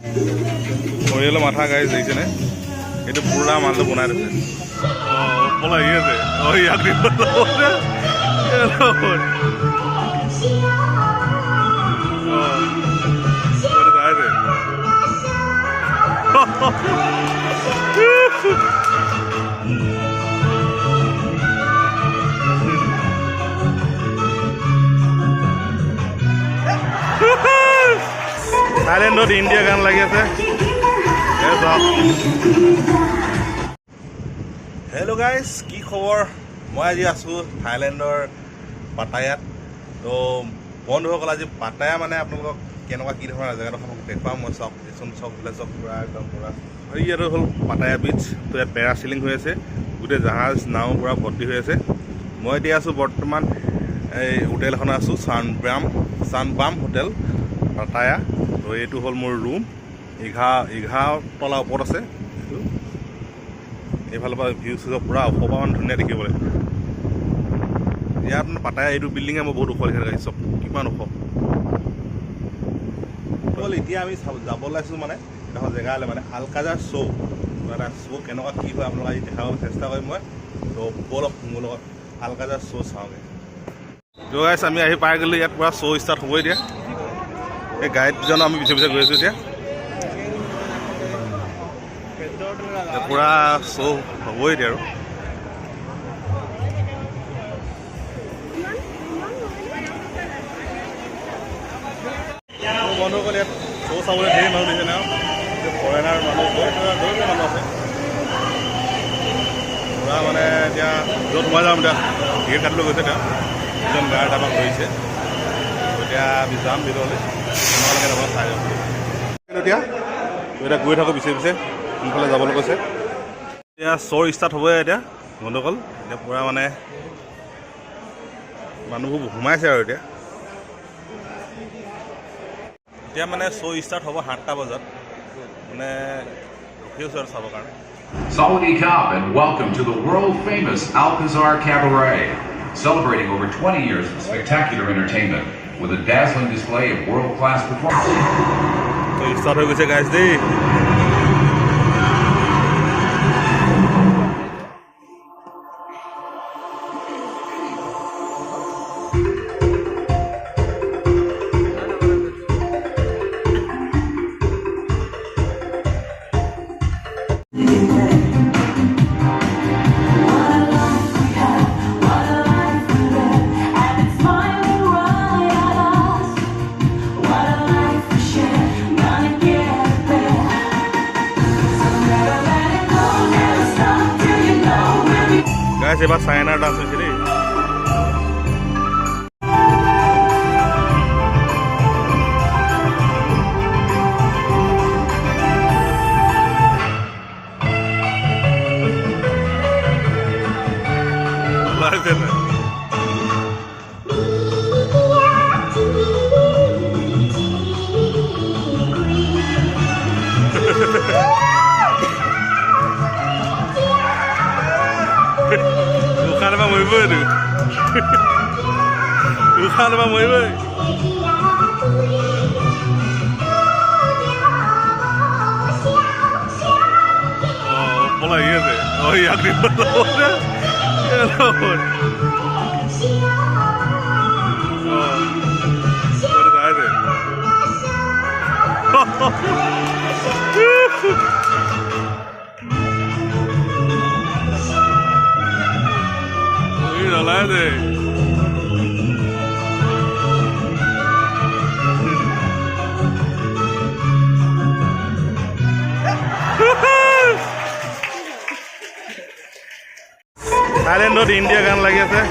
সৰিয়লৰ মাথা গাইজ দেখিছেনে? এইটো পুৰা মালটো বনাই দিছে। ওপৰলৈ আহি আছে। ইয়াক দিব থাইলেণ্ডত ইণ্ডিয়া গান লাগি আছে। হেল্ল' গাইজ, কি খবৰ? মই আজি আছোঁ থাইলেণ্ডৰ পাটায়াত। তো বন্ধুসকল, আজি পাটায়া মানে আপোনালোকক কেনেকুৱা কি ধৰণৰ জেগাডোখৰ দেখুৱাম মই। চক দেচোন, চক বোলে চক পূৰা একদম পূৰা ইয়াতো হ'ল পাটায়া বিচ। তো ইয়াত পেৰাচিলিং হৈ আছে, গোটেই জাহাজ নাও পূৰা ভৰ্তি হৈ আছে। মই এতিয়া আছোঁ বৰ্তমান এই হোটেল এখনত আছোঁ, চানবাম হোটেল পাটায়া। তো এইটো হ'ল মোৰ ৰুম, 11 তলা ওপৰত আছে। এইফালৰ পৰা ভিউ চিউ পূৰা অসমান ধুনীয়া দেখিবলৈ। ইয়াত মানে পাটায়া এইটো বিল্ডিঙে মই বহুত ওখ দেখা দেখিছোঁ, চব কিমান ওখ। হ'ল এতিয়া আমি যাব ওলাইছোঁ মানে এডোখৰ জেগালৈ, মানে আলকাজাৰ শ্ব' এটা শ্ব' কেনেকুৱা কি হয় আপোনালোকে আজি দেখাবলৈ চেষ্টা কৰিম মই। তো বলক মোৰ লগত আলকাজাৰ শ্ব' চাওঁগৈ। তো গাইছ, আমি আহি পাই গ'লোঁ। ইয়াত পূৰা শ্ব' ষ্টাৰ্ট হ'ব এতিয়া। এই গাইডজনো আমি পিছে পিছে গৈ আছোঁ এতিয়া। পূৰা শ্ব' হ'বই এতিয়া আৰু। বন্ধুসকল, ইয়াত শ্ব' চাবলৈ ধেৰ মানুহ দিছে ন, ফৰেনাৰ মানুহ মানুহ আছে পূৰা। মানে এতিয়া য'ত সোমাই যাম এতিয়া টিকেট কাটিবলৈ গৈছে, এতিয়া এজন গাৰ্ড আমাক ধৰিছে। এতিয়া আমি যাম ভিতৰলৈ, তোমালোকে যাব চাই যাম এতিয়া। এতিয়া গৈ থাকোঁ পিছে পিছে, সোনকালে যাবলৈ কৈছে। এতিয়া শ্ব' ষ্টাৰ্ট হ'বই এতিয়া বন্ধুসকল। এতিয়া পূৰা মানে মানুহবোৰ সোমাইছে আৰু এতিয়া মানে শ্ব' ষ্টাৰ্ট হ'ব 7টা বজাত। মানে ৰখি আছোঁ আৰু চাবৰ কাৰণে। Sawadee Khop and welcome to the world-famous Alcazar Cabaret, celebrating over 20 years of spectacular entertainment with a dazzling display of world-class performances. So start হৈ গৈছে guys দেই। এবাৰ চাইনাৰ ডান্স হৈছে দেই। Ukhana ba moibo du. Ukhana ba moibo. Pola yese. Yak di pola. Alade. Thailandot India গান লাগি আছে।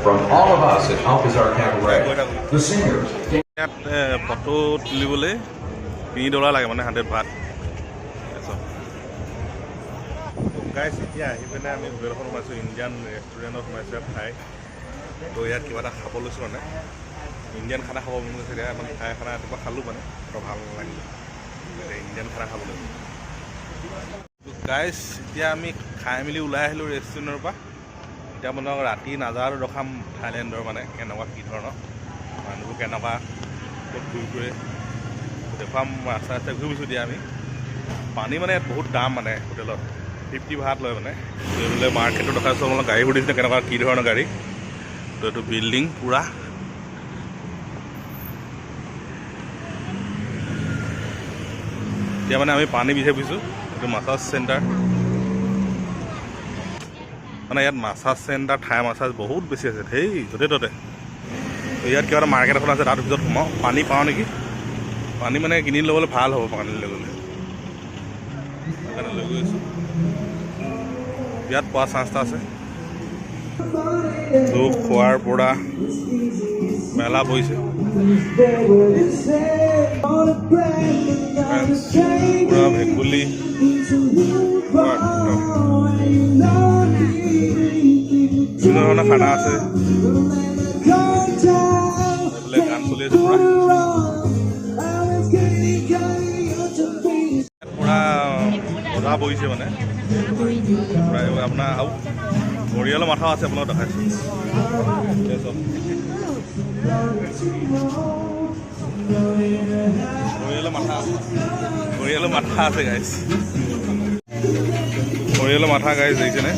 From all of us at Alcazar Cabaret, the singers. Photo তুলিবলৈ $3 লাগে, মানে 100 বাট। গাইছ, এতিয়া আহি পিনে আমি হোটেলখন সোমাইছোঁ, ইণ্ডিয়ান ৰেষ্টুৰেণ্টত সোমাইছোঁ খাই। তো ইয়াত কিবা এটা খাব লৈছোঁ মানে। ইণ্ডিয়ান খানা খাব মন গৈছে এতিয়া মানে থাই খানা ৰাতিপুৱা খালোঁ মানে বৰ ভাল লাগিলে ইণ্ডিয়ান খানা খাবলৈ গাইজ এতিয়া আমি খাই মেলি ওলাই আহিলোঁ ৰেষ্টুৰেণ্টৰ পৰা এতিয়া মানে ৰাতি নাজাৰো ৰখাম থাইলেণ্ডৰ মানে কেনেকুৱা কি ধৰণৰ মানুহবোৰ কেনেকুৱা ক'ত ঘূৰি ফুৰে দেখুৱাম ৰাস্তা ৰাস্তাই ঘূৰি ফুৰিছোঁ এতিয়া আমি পানী মানে ইয়াত বহুত দাম মানে হোটেলত 50 ভাত লয় মানে বোলে মাৰ্কেটত দেখাইছোঁ অলপ গাড়ী সুধিছিলে কেনেকুৱা কি ধৰণৰ গাড়ী তো এইটো বিল্ডিং পূৰা এতিয়া মানে আমি পানী বিচাৰি ফুৰিছোঁ এইটো মাছাজ চেণ্টাৰ মানে ইয়াত মাছাজ চেণ্টাৰ থাই মাছাজ বহুত বেছি আছে সেই য'তে ত'তে ইয়াত কিবা এটা মাৰ্কেট এখন আছে তাৰ ভিতৰত সোমাওঁ পানী পাওঁ নেকি পানী মানে কিনি ল'বলৈ ভাল হ'ব পানী লৈ গ'লে সেইকাৰণে লৈ গৈ আছোঁ ইয়াত পোৱা চান্স এটা আছে তো খোৱাৰ পৰা মেলা বহিছে পুৰা ভেকুলী বিভিন্ন ধৰণৰ খানা আছে এইফালে গান চলি আছে পুৰা পুৰা বজা বহিছে মানে পুৰা আপোনাৰ আৰু ঘৰিয়ালৰ মাথাও আছে আপোনাক দেখাইছোঁ ঘৰিয়ালৰ মাথা আছে গাইজ ঘৰিয়ালৰ মাথা গাইজ দেখিছেনে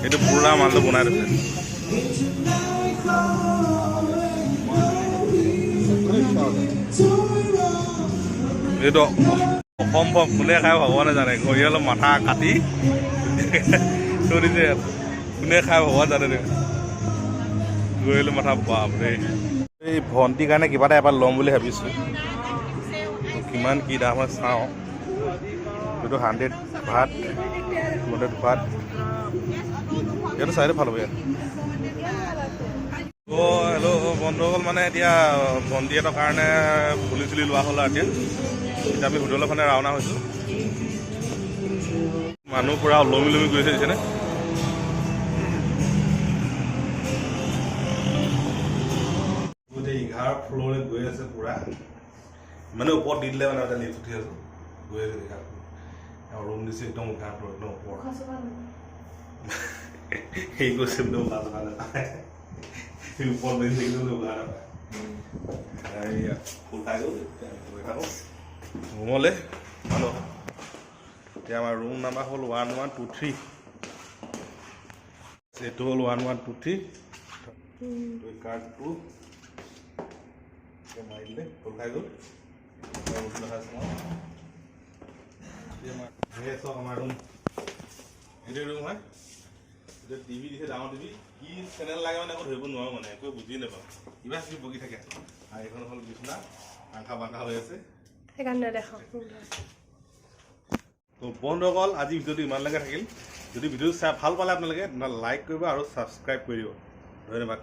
এইটো পুৰা মালটো বনাই দিছে এইটো অসম্ভৱ কোনে খাই ভগৱানে জানে ঘৰিয়ালৰ মাথা কাটি থৈ দিছে কোনে খাই ভগৱান জানে ঘৰিয়ালৰ মাথা বাপৰে এই ভণ্টিৰ কাৰণে কিবা এটা এবাৰ ল'ম বুলি ভাবিছোঁ কিমান কি দাম হয় চাওঁ এইটো 100 ভাত 100 ভাত ইয়াতো চাইটো ভাল হ'ব ইয়াত হেল্ল' বন্ধুসকল মানে এতিয়া ভণ্টি এটাৰ কাৰণে পুলি চুলি লোৱা হ'ল আৰু এতিয়া আমি হোটেলৰ ফালে ৰাওনা হৈছোঁ মানুহ পূৰা ওলমি ওলমি গৈছে দিছেনে গোটেই 11 ফ্ল'ৰত গৈ আছে পূৰা মানে ওপৰত দি দিলে মানে এটা লিফ্ট উঠি আছোঁ গৈ আছে আৰু ৰুম দিছে একদম 11 ফ্ল'ৰ একদম ওপৰত সেই কৈছে একদম ওপৰত বেছি থাকিলেও উঠাই গ'ল ৰুমলৈ ভালো এতিয়া আমাৰ ৰুম নাম্বাৰ হ'ল 1123 এইটো হ'ল 1123 কাৰ্ডটো মাৰি দিলে উঠাই গ'ল আমাৰ ৰুম এইটো ৰুম হয় এতিয়া টিভি দিছে ডাঙৰ টিভি কি চেনেল লাগে মানে আকৌ ধৰিব নোৱাৰোঁ মানে একো বুজি নাপাওঁ কিবা কিবি বগি থাকে আৰু এইখন হ'ল বিচনা আংখা বাংখা হৈ আছে সেইকাৰণে দেখাওঁ তো বন্ধুসকল আজি ভিডিঅ'টো ইমানলৈকে থাকিল যদি ভিডিঅ'টো চাই ভাল পালে আপোনালোকে লাইক কৰিব আৰু ছাবস্ক্ৰাইব কৰিব ধন্যবাদ